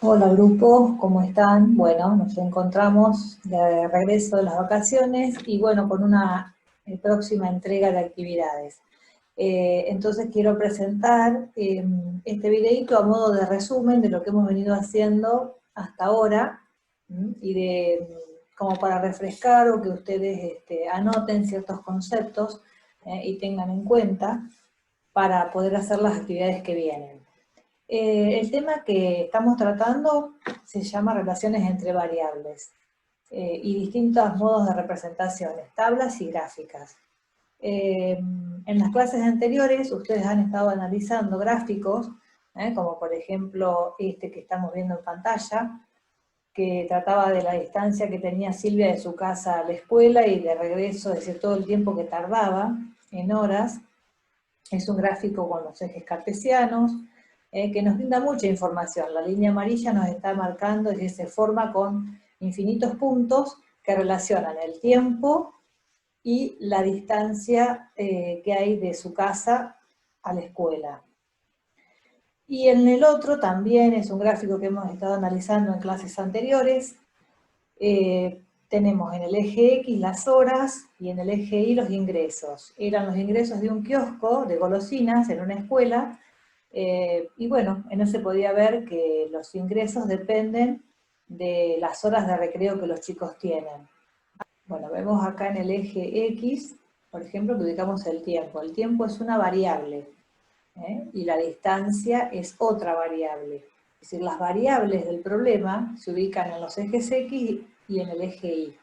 Hola grupo, ¿cómo están? Bueno, nos encontramos de regreso de las vacaciones y bueno, con una próxima entrega de actividades. Entonces quiero presentar este videito a modo de resumen de lo que hemos venido haciendo hasta ahora y como para refrescar o que ustedes anoten ciertos conceptos y tengan en cuenta para poder hacer las actividades que vienen. El tema que estamos tratando se llama relaciones entre variables y distintos modos de representaciones, tablas y gráficas. En las clases anteriores ustedes han estado analizando gráficos, como por ejemplo este que estamos viendo en pantalla, que trataba de la distancia que tenía Silvia de su casa a la escuela y de regreso, es decir, todo el tiempo que tardaba en horas. Es un gráfico con los ejes cartesianos, que nos brinda mucha información. La línea amarilla nos está marcando, es decir, se forma con infinitos puntos que relacionan el tiempo y la distancia que hay de su casa a la escuela. Y en el otro también es un gráfico que hemos estado analizando en clases anteriores. Tenemos en el eje X las horas y en el eje Y los ingresos. Eran los ingresos de un kiosco de golosinas en una escuela, y bueno, en eso se podía ver que los ingresos dependen de las horas de recreo que los chicos tienen. Bueno, vemos acá en el eje X, por ejemplo, que ubicamos el tiempo. El tiempo es una variable, y la distancia es otra variable. Es decir, las variables del problema se ubican en los ejes X y en el eje Y.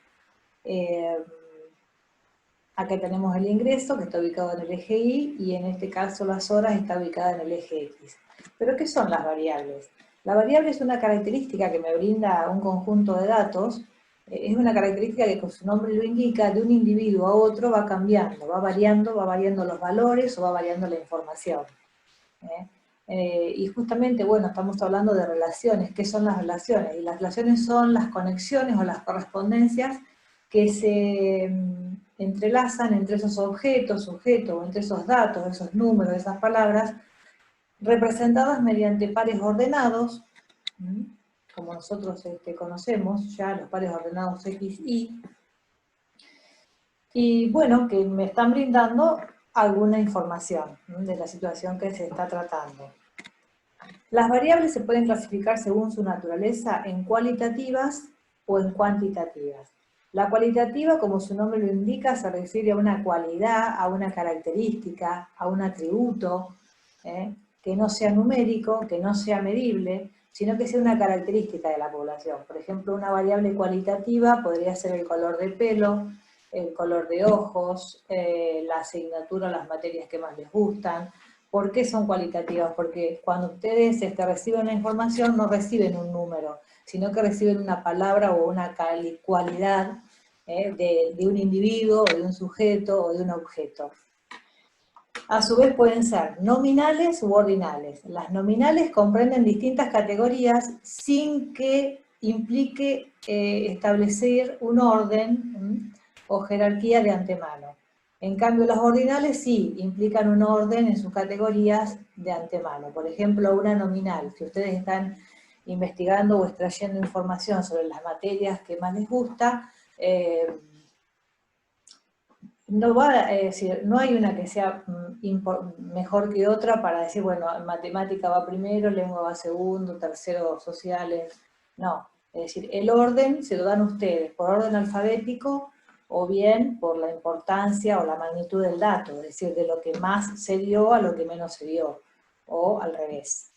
Acá tenemos el ingreso, que está ubicado en el eje Y, y en este caso las horas está ubicada en el eje X. ¿Pero qué son las variables? La variable es una característica que me brinda un conjunto de datos, es una característica que con su nombre lo indica, de un individuo a otro va cambiando, va variando los valores o va variando la información. Y justamente, bueno, estamos hablando de relaciones. ¿Qué son las relaciones? Y las relaciones son las conexiones o las correspondencias que se entrelazan entre esos objetos, sujetos, o entre esos datos, esos números, esas palabras, representadas mediante pares ordenados, como nosotros conocemos ya, los pares ordenados X, y bueno, que me están brindando alguna información de la situación que se está tratando. Las variables se pueden clasificar según su naturaleza en cualitativas o en cuantitativas. La cualitativa, como su nombre lo indica, se refiere a una cualidad, a una característica, a un atributo, que no sea numérico, que no sea medible, sino que sea una característica de la población. Por ejemplo, una variable cualitativa podría ser el color de pelo, el color de ojos, la asignatura, las materias que más les gustan. ¿Por qué son cualitativas? Porque cuando ustedes reciben la información no reciben un número, sino que reciben una palabra o una cualidad de un individuo, o de un sujeto, o de un objeto. A su vez pueden ser nominales u ordinales. Las nominales comprenden distintas categorías sin que implique establecer un orden o jerarquía de antemano. En cambio, las ordinales sí implican un orden en sus categorías de antemano. Por ejemplo, una nominal, si ustedes están investigando o extrayendo información sobre las materias que más les gusta, no hay una que sea mejor que otra para decir, bueno, matemática va primero, lengua va segundo, tercero sociales. No, es decir, el orden se lo dan ustedes por orden alfabético o bien por la importancia o la magnitud del dato, es decir, de lo que más se dio a lo que menos se dio, o al revés.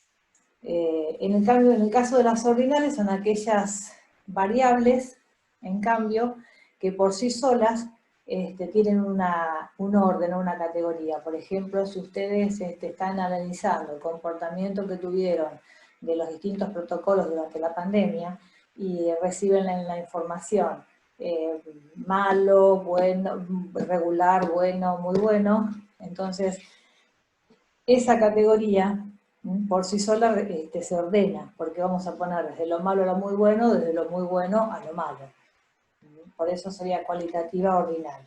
En el caso de las ordinales son aquellas variables, en cambio, que por sí solas tienen un orden o una categoría. Por ejemplo, si ustedes están analizando el comportamiento que tuvieron de los distintos protocolos durante la pandemia y reciben la información malo, bueno, regular, bueno, muy bueno, entonces esa categoría por sí sola se ordena, porque vamos a poner desde lo malo a lo muy bueno, desde lo muy bueno a lo malo. Por eso sería cualitativa ordinal.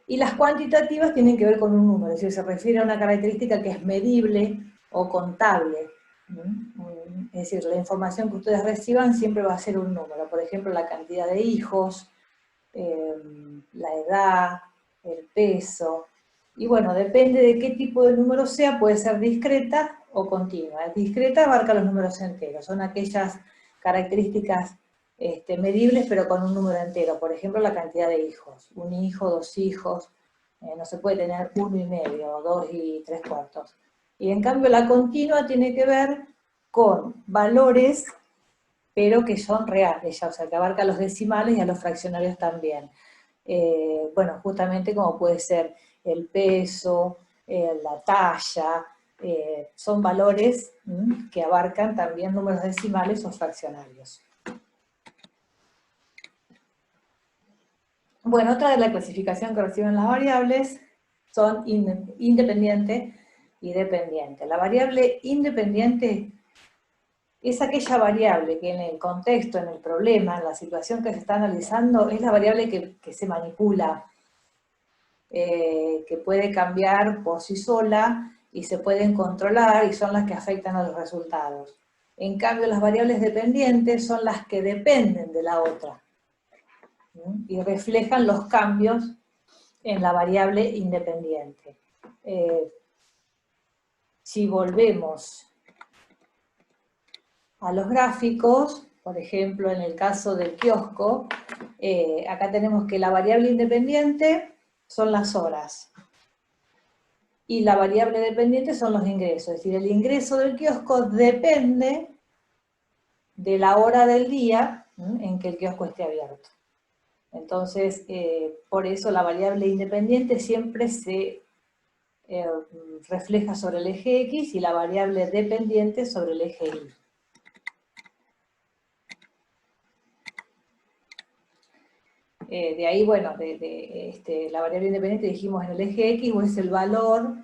Y las cuantitativas tienen que ver con un número, es decir, se refiere a una característica que es medible o contable. Es decir, la información que ustedes reciban siempre va a ser un número. Por ejemplo, la cantidad de hijos, la edad, el peso. Y bueno, depende de qué tipo de número sea, puede ser discreta o continua. Discreta abarca los números enteros, son aquellas características medibles pero con un número entero. Por ejemplo, la cantidad de hijos. Un hijo, dos hijos, no se puede tener 1,5, 2 y 3/4. Y en cambio la continua tiene que ver con valores, pero que son reales ya, o sea, que abarca los decimales y a los fraccionarios también. Bueno, justamente como puede ser el peso, la talla, son valores que abarcan también números decimales o fraccionarios. Bueno, otra de la clasificación que reciben las variables son independiente y dependiente. La variable independiente es aquella variable que en el contexto, en el problema, en la situación que se está analizando, es la variable que se manipula, que puede cambiar por sí sola y se pueden controlar y son las que afectan a los resultados. En cambio, las variables dependientes son las que dependen de la otra y reflejan los cambios en la variable independiente. Si volvemos a los gráficos, por ejemplo, en el caso del kiosco, acá tenemos que la variable independiente son las horas y la variable dependiente son los ingresos. Es decir, el ingreso del kiosco depende de la hora del día en que el kiosco esté abierto. Entonces, por eso la variable independiente siempre se refleja sobre el eje X y la variable dependiente sobre el eje Y. De ahí, bueno, la variable independiente dijimos en el eje X, o es el valor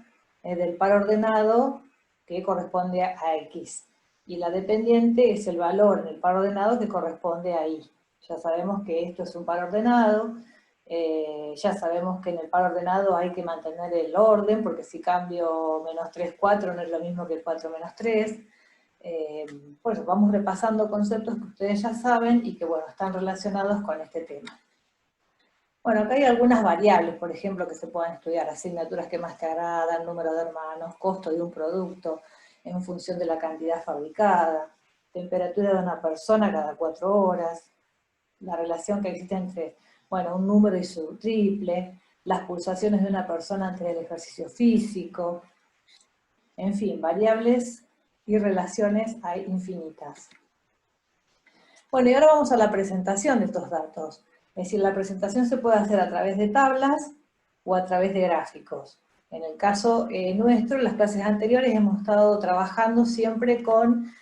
del par ordenado que corresponde a X. Y la dependiente es el valor en el par ordenado que corresponde a Y. Ya sabemos que esto es un par ordenado, ya sabemos que en el par ordenado hay que mantener el orden, porque si cambio -3, 4 no es lo mismo que 4 menos 3. Por eso vamos repasando conceptos que ustedes ya saben y que, bueno, están relacionados con este tema. Bueno, acá hay algunas variables, por ejemplo, que se pueden estudiar, asignaturas que más te agradan, número de hermanos, costo de un producto en función de la cantidad fabricada, temperatura de una persona cada 4 horas, la relación que existe entre, bueno, un número y su triple, las pulsaciones de una persona antes del ejercicio físico, en fin, variables y relaciones hay infinitas. Bueno, y ahora vamos a la presentación de estos datos. Es decir, la presentación se puede hacer a través de tablas o a través de gráficos. En el caso nuestro, en las clases anteriores hemos estado trabajando siempre con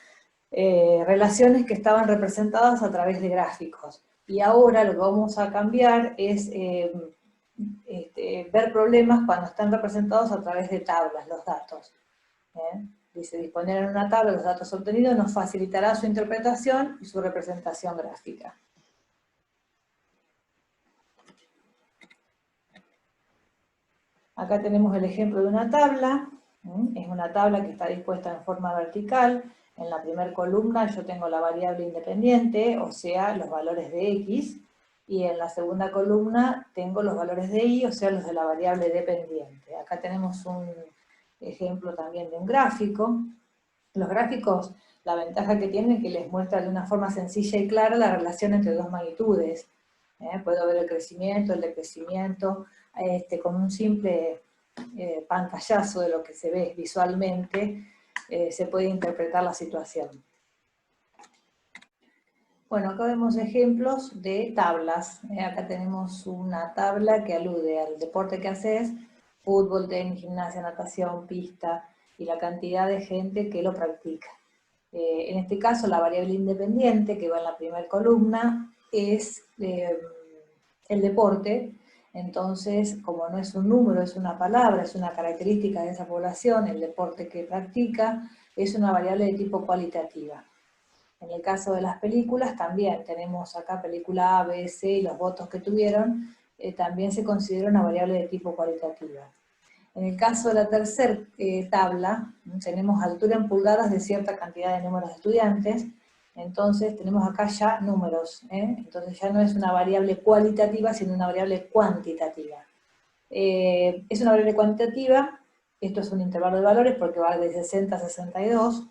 relaciones que estaban representadas a través de gráficos. Y ahora lo que vamos a cambiar es ver problemas cuando están representados a través de tablas, los datos. Dice, disponer en una tabla los datos obtenidos nos facilitará su interpretación y su representación gráfica. Acá tenemos el ejemplo de una tabla, es una tabla que está dispuesta en forma vertical. En la primera columna yo tengo la variable independiente, o sea, los valores de X, y en la segunda columna tengo los valores de Y, o sea, los de la variable dependiente. Acá tenemos un ejemplo también de un gráfico. Los gráficos, la ventaja que tienen es que les muestra de una forma sencilla y clara la relación entre dos magnitudes. Puedo ver el crecimiento, el decrecimiento, con un simple pantallazo de lo que se ve visualmente, se puede interpretar la situación. Bueno, acá vemos ejemplos de tablas. Acá tenemos una tabla que alude al deporte que haces, fútbol, tenis, gimnasia, natación, pista, y la cantidad de gente que lo practica. En este caso, la variable independiente, que va en la primera columna, es el deporte. Entonces, como no es un número, es una palabra, es una característica de esa población, el deporte que practica, es una variable de tipo cualitativa. En el caso de las películas también tenemos acá película A, B, C y los votos que tuvieron, también se considera una variable de tipo cualitativa. En el caso de la tercera tabla, tenemos altura en pulgadas de cierta cantidad de números de estudiantes, entonces tenemos acá ya números, entonces ya no es una variable cualitativa, sino una variable cuantitativa. Es una variable cuantitativa, esto es un intervalo de valores porque va de 60 a 62,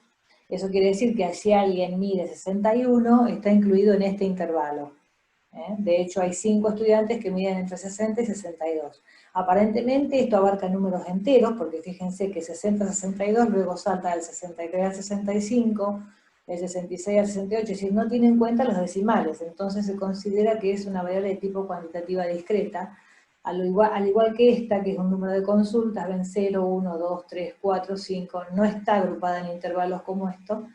eso quiere decir que si alguien mide 61, está incluido en este intervalo. De hecho, hay 5 estudiantes que miden entre 60 y 62. Aparentemente esto abarca números enteros, porque fíjense que 60 a 62 luego salta del 63 al 65, del 66 al 68, es decir, no tiene en cuenta los decimales, entonces se considera que es una variable de tipo cuantitativa discreta, al igual que esta, que es un número de consultas, ven 0, 1, 2, 3, 4, 5, no está agrupada en intervalos como esto,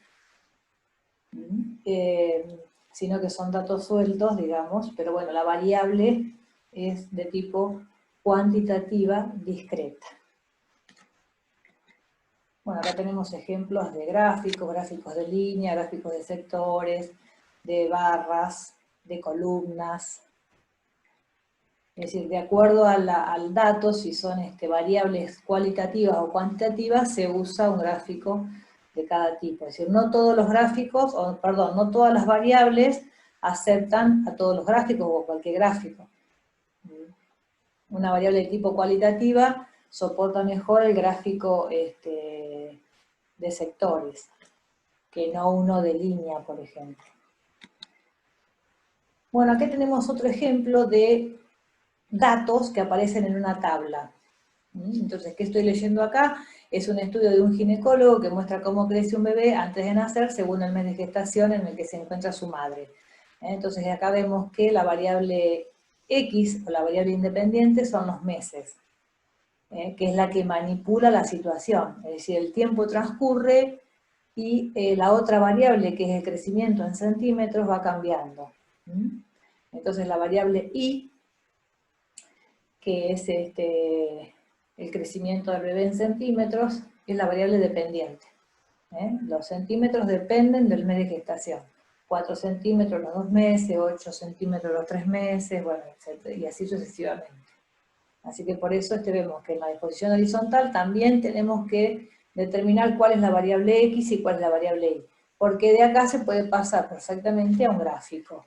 sino que son datos sueltos, digamos, pero bueno, la variable es de tipo cuantitativa discreta. Bueno, acá tenemos ejemplos de gráficos, gráficos de línea, gráficos de sectores, de barras, de columnas. Es decir, de acuerdo al dato, si son variables cualitativas o cuantitativas, se usa un gráfico de cada tipo. Es decir, no todos los gráficos, no todas las variables aceptan a todos los gráficos o cualquier gráfico. Una variable de tipo cualitativa soporta mejor el gráfico de sectores, que no uno de línea, por ejemplo. Bueno, aquí tenemos otro ejemplo de datos que aparecen en una tabla. Entonces, ¿qué estoy leyendo acá? Es un estudio de un ginecólogo que muestra cómo crece un bebé antes de nacer según el mes de gestación en el que se encuentra su madre. Entonces, acá vemos que la variable X, o la variable independiente, son los meses, que es la que manipula la situación. Es decir, el tiempo transcurre y la otra variable, que es el crecimiento en centímetros, va cambiando. Entonces, la variable Y, que es el crecimiento del bebé en centímetros, es la variable dependiente. Los centímetros dependen del mes de gestación. 4 centímetros los 2 meses, 8 centímetros los 3 meses, bueno, etc. Y así sucesivamente. Así que por eso vemos que en la disposición horizontal también tenemos que determinar cuál es la variable X y cuál es la variable Y. Porque de acá se puede pasar perfectamente a un gráfico.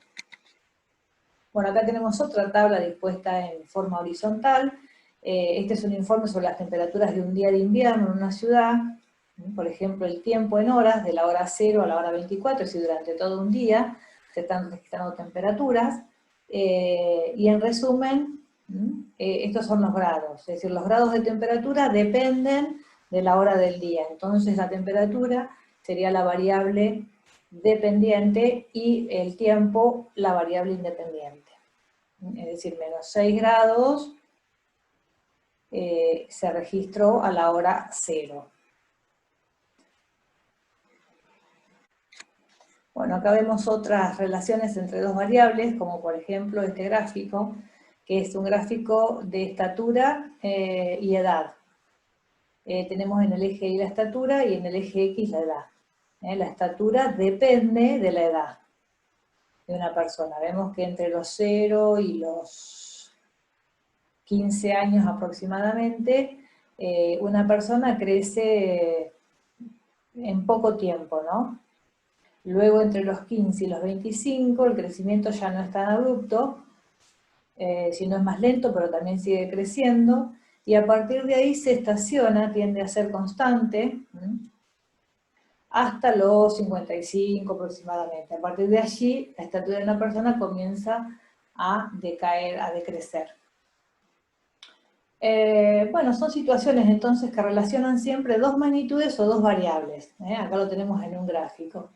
Bueno, acá tenemos otra tabla dispuesta en forma horizontal. Este es un informe sobre las temperaturas de un día de invierno en una ciudad. Por ejemplo, el tiempo en horas, de la hora 0 a la hora 24, es decir, durante todo un día se están registrando temperaturas. Y en resumen, estos son los grados. Es decir, los grados de temperatura dependen de la hora del día. Entonces la temperatura sería la variable dependiente y el tiempo la variable independiente. Es decir, menos 6 grados se registró a la hora 0. Bueno, acá vemos otras relaciones entre dos variables, como por ejemplo este gráfico, que es un gráfico de estatura y edad. Tenemos en el eje Y la estatura y en el eje X la edad. La estatura depende de la edad de una persona. Vemos que entre los 0 y los 15 años aproximadamente, una persona crece en poco tiempo, ¿no? Luego entre los 15 y los 25 el crecimiento ya no es tan abrupto, sino es más lento, pero también sigue creciendo, y a partir de ahí se estaciona, tiende a ser constante, hasta los 55 aproximadamente. A partir de allí, la estatura de una persona comienza a decaer, a decrecer. Bueno, son situaciones entonces que relacionan siempre dos magnitudes o dos variables. Acá lo tenemos en un gráfico.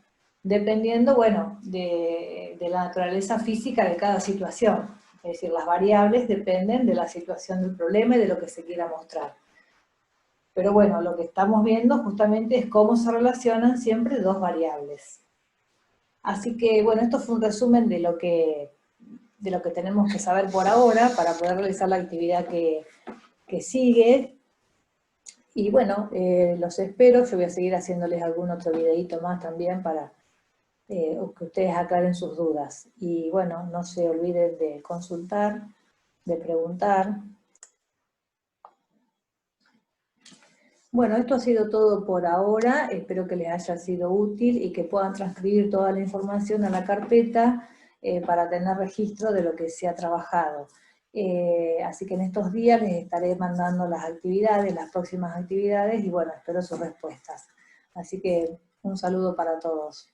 Dependiendo, bueno, de la naturaleza física de cada situación. Es decir, las variables dependen de la situación del problema y de lo que se quiera mostrar. Pero bueno, lo que estamos viendo justamente es cómo se relacionan siempre dos variables. Así que, bueno, esto fue un resumen de lo que tenemos que saber por ahora para poder realizar la actividad que sigue. Y bueno, los espero. Yo voy a seguir haciéndoles algún otro videito más también para que ustedes aclaren sus dudas. Y bueno, no se olviden de consultar, de preguntar. Bueno, esto ha sido todo por ahora, espero que les haya sido útil y que puedan transcribir toda la información a la carpeta para tener registro de lo que se ha trabajado. Así que en estos días les estaré mandando las actividades, las próximas actividades, y bueno, espero sus respuestas. Así que un saludo para todos.